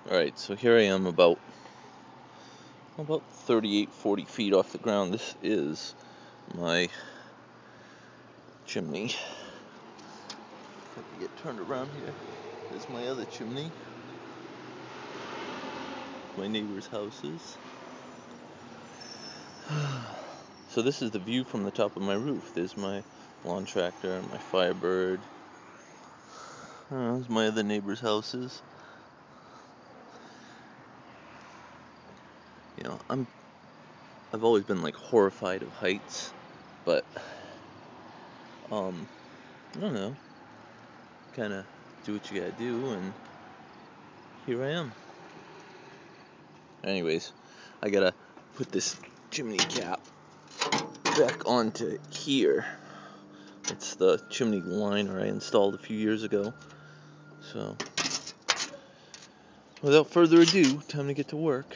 Alright, so here I am about 38, 40 feet off the ground. This is my chimney. If I can get turned around here. There's my other chimney. My neighbor's houses. So this is the view from the top of my roof. There's my lawn tractor, my Firebird. There's my other neighbor's houses. You know, I've always been like horrified of heights, but I don't know. Kind of do what you gotta do, and here I am. Anyways, I gotta put this chimney cap back onto here. It's the chimney liner I installed a few years ago. So, without further ado, time to get to work.